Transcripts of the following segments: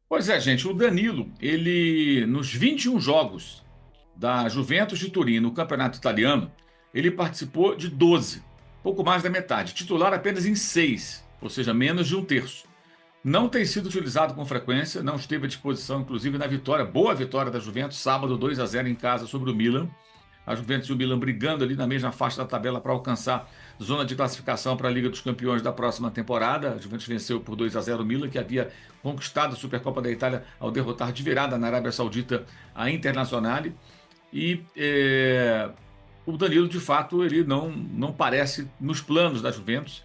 Pois é, gente, o Danilo, ele nos 21 jogos da Juventus de Turim no Campeonato Italiano, ele participou de 12, pouco mais da metade, titular apenas em 6, ou seja, menos de um terço. Não tem sido utilizado com frequência, não esteve à disposição, inclusive na vitória, boa vitória da Juventus, sábado 2-0 em casa sobre o Milan. A Juventus e o Milan brigando ali na mesma faixa da tabela para alcançar zona de classificação para a Liga dos Campeões da próxima temporada. A Juventus venceu por 2-0 o Milan, que havia conquistado a Supercopa da Itália ao derrotar de virada na Arábia Saudita a Internazionale. E o Danilo, de fato, ele não parece nos planos da Juventus.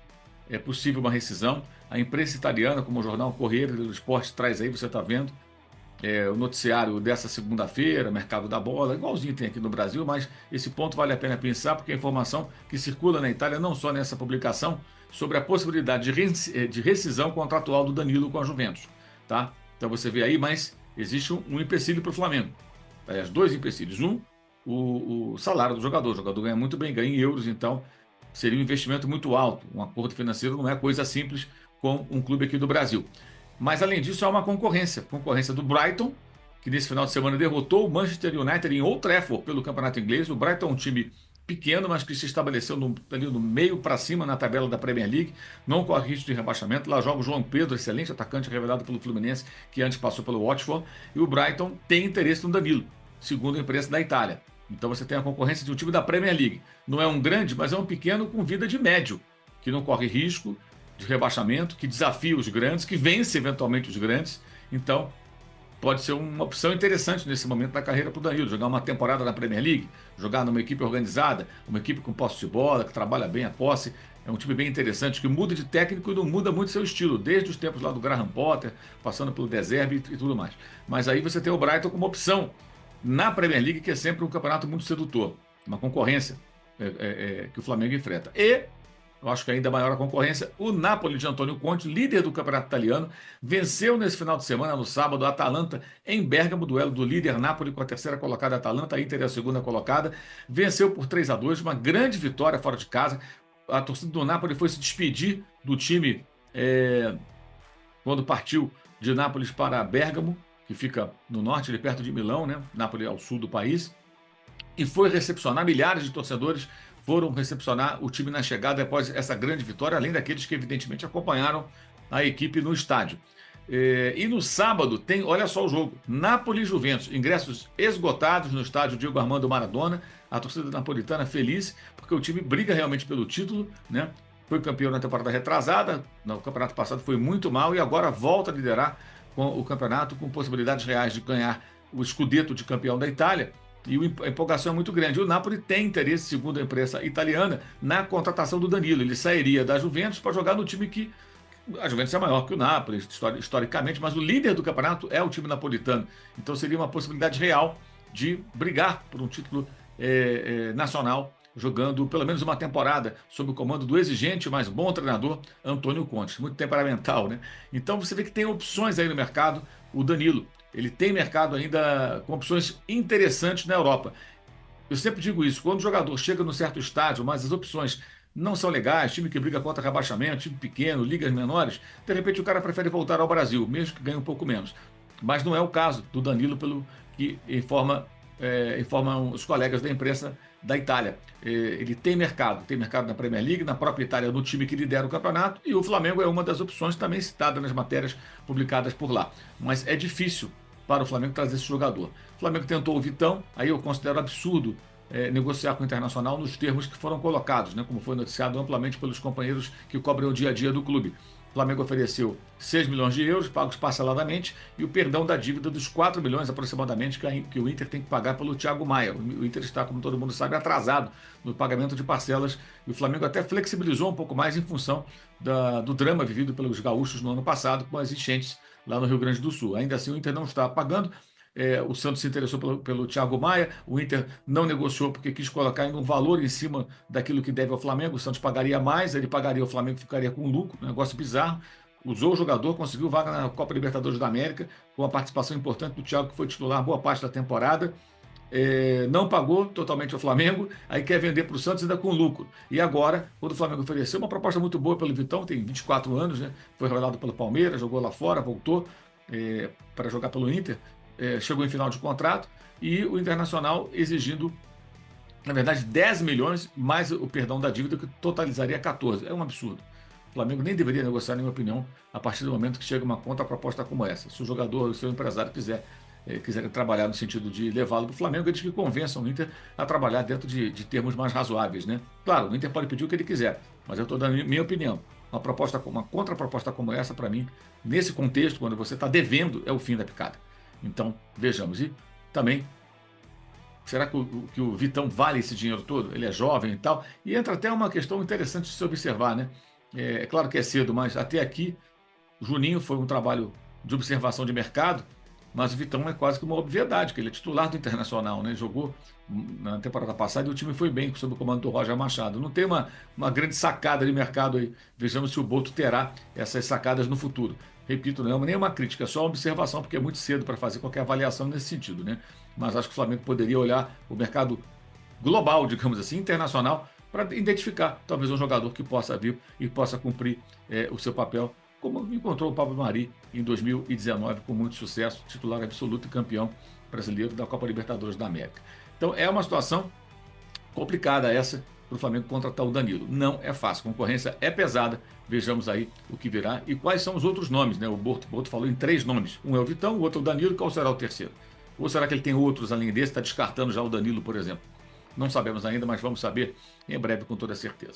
É possível uma rescisão. A imprensa italiana, como o jornal Corriere dello Sport traz aí, você está vendo, o noticiário dessa segunda-feira, Mercado da Bola, igualzinho tem aqui no Brasil, mas esse ponto vale a pena pensar, porque a informação que circula na Itália, não só nessa publicação, sobre a possibilidade de rescisão contratual do Danilo com a Juventus. Tá? Então você vê aí, mas existe um empecilho para o Flamengo. Aliás, dois empecilhos. Um, o salário do jogador. O jogador ganha muito bem, ganha em euros, então seria um investimento muito alto. Um acordo financeiro não é coisa simples com um clube aqui do Brasil. Mas, além disso, há uma concorrência do Brighton, que nesse final de semana derrotou o Manchester United em Old Trafford pelo Campeonato Inglês. O Brighton é um time pequeno, mas que se estabeleceu ali no meio para cima na tabela da Premier League, não corre risco de rebaixamento. Lá joga o João Pedro, excelente atacante revelado pelo Fluminense, que antes passou pelo Watford, e o Brighton tem interesse no Danilo, segundo a imprensa da Itália. Então você tem a concorrência de um time da Premier League. Não é um grande, mas é um pequeno com vida de médio, que não corre risco de rebaixamento, que desafia os grandes, que vence eventualmente os grandes. Então, pode ser uma opção interessante nesse momento da carreira para o Danilo, jogar uma temporada na Premier League, jogar numa equipe organizada, uma equipe com posse de bola, que trabalha bem a posse. É um time bem interessante, que muda de técnico e não muda muito seu estilo, desde os tempos lá do Graham Potter, passando pelo De Zerbi e tudo mais. Mas aí você tem o Brighton como opção na Premier League, que é sempre um campeonato muito sedutor, uma concorrência que o Flamengo enfrenta. E eu acho que ainda maior a concorrência, o Napoli de Antônio Conte, líder do campeonato italiano, venceu nesse final de semana, no sábado, a Atalanta em Bérgamo, duelo do líder Napoli com a terceira colocada Atalanta, a Inter é a segunda colocada, venceu por 3-2, uma grande vitória fora de casa. A torcida do Napoli foi se despedir do time quando partiu de Nápoles para Bérgamo, que fica no norte, ali perto de Milão, né? Nápoles ao sul do país, e foi recepcionar. Milhares de torcedores foram recepcionar o time na chegada após essa grande vitória, além daqueles que evidentemente acompanharam a equipe no estádio. E no sábado tem, olha só o jogo, Napoli e Juventus, ingressos esgotados no estádio Diego Armando Maradona, a torcida napolitana feliz, porque o time briga realmente pelo título, né? Foi campeão na temporada retrasada, no campeonato passado foi muito mal e agora volta a liderar com o campeonato, com possibilidades reais de ganhar o Scudetto de campeão da Itália. E a empolgação é muito grande. O Napoli tem interesse, segundo a imprensa italiana, na contratação do Danilo. Ele sairia da Juventus para jogar no time que a Juventus é maior que o Napoli, historicamente, mas o líder do campeonato é o time napolitano. Então seria uma possibilidade real de brigar por um título nacional, jogando pelo menos uma temporada sob o comando do exigente, mas bom treinador Antônio Conte. Muito temperamental, né? Então você vê que tem opções aí no mercado. O Danilo, ele tem mercado ainda com opções interessantes na Europa. Eu sempre digo isso, quando o jogador chega num certo estágio, mas as opções não são legais, time que briga contra rebaixamento, time pequeno, ligas menores, de repente o cara prefere voltar ao Brasil, mesmo que ganhe um pouco menos. Mas não é o caso do Danilo, pelo que informam os colegas da imprensa da Itália. Ele tem mercado na Premier League, na própria Itália, no time que lidera o campeonato, e o Flamengo é uma das opções também citada nas matérias publicadas por lá. Mas é difícil para o Flamengo trazer esse jogador. O Flamengo tentou o Vitão, aí eu considero absurdo negociar com o Internacional nos termos que foram colocados, né, como foi noticiado amplamente pelos companheiros que cobrem o dia a dia do clube. O Flamengo ofereceu 6 milhões de euros, pagos parceladamente, e o perdão da dívida dos 4 milhões aproximadamente que o Inter tem que pagar pelo Thiago Maia. O Inter está, como todo mundo sabe, atrasado no pagamento de parcelas, e o Flamengo até flexibilizou um pouco mais em função do drama vivido pelos gaúchos no ano passado com as enchentes lá no Rio Grande do Sul. Ainda assim, o Inter não está pagando. O Santos se interessou pelo Thiago Maia, o Inter não negociou porque quis colocar ainda um valor em cima daquilo que deve ao Flamengo. O Santos pagaria mais, ele pagaria, o Flamengo ficaria com lucro, um negócio bizarro. Usou o jogador, conseguiu vaga na Copa Libertadores da América, com a participação importante do Thiago, que foi titular boa parte da temporada. Não pagou totalmente ao Flamengo, aí quer vender para o Santos ainda com lucro. E agora, quando o Flamengo ofereceu uma proposta muito boa pelo Vitão, tem 24 anos, né? Foi revelado pelo Palmeiras, jogou lá fora, voltou. para jogar pelo Inter, chegou em final de contrato, e o Internacional exigindo, na verdade, 10 milhões mais o perdão da dívida, que totalizaria 14. É um absurdo. O Flamengo nem deveria negociar, na minha opinião, a partir do momento que chega uma contraproposta como essa. Se o jogador, o seu empresário quiser trabalhar no sentido de levá-lo para o Flamengo, eles que convençam o Inter a trabalhar dentro de termos mais razoáveis, né? Claro, o Inter pode pedir o que ele quiser, mas eu estou dando a minha opinião. Uma contraproposta como essa, para mim, nesse contexto, quando você está devendo, é o fim da picada. Então, vejamos. E também, será que o Vitão vale esse dinheiro todo? Ele é jovem e tal. E entra até uma questão interessante de se observar, né? É claro que é cedo, mas até aqui, Juninho foi um trabalho de observação de mercado, mas o Vitão é quase que uma obviedade, que ele é titular do Internacional, né? Jogou na temporada passada e o time foi bem sob o comando do Roger Machado. Não tem uma grande sacada de mercado aí. Vejamos se o Boto terá essas sacadas no futuro. Repito, não é nem uma crítica, é só uma observação, porque é muito cedo para fazer qualquer avaliação nesse sentido, né? Mas acho que o Flamengo poderia olhar o mercado global, digamos assim, internacional, para identificar talvez um jogador que possa vir e possa cumprir o seu papel, como encontrou o Pablo Mari em 2019, com muito sucesso, titular absoluto e campeão brasileiro da Copa Libertadores da América. Então é uma situação complicada essa para o Flamengo contratar o Danilo. Não é fácil, a concorrência é pesada. Vejamos aí o que virá e quais são os outros nomes, né? O Boto falou em 3 nomes. Um é o Vitão, o outro é o Danilo, qual será o terceiro? Ou será que ele tem outros além desse? Está descartando já o Danilo, por exemplo? Não sabemos ainda, mas vamos saber em breve com toda certeza.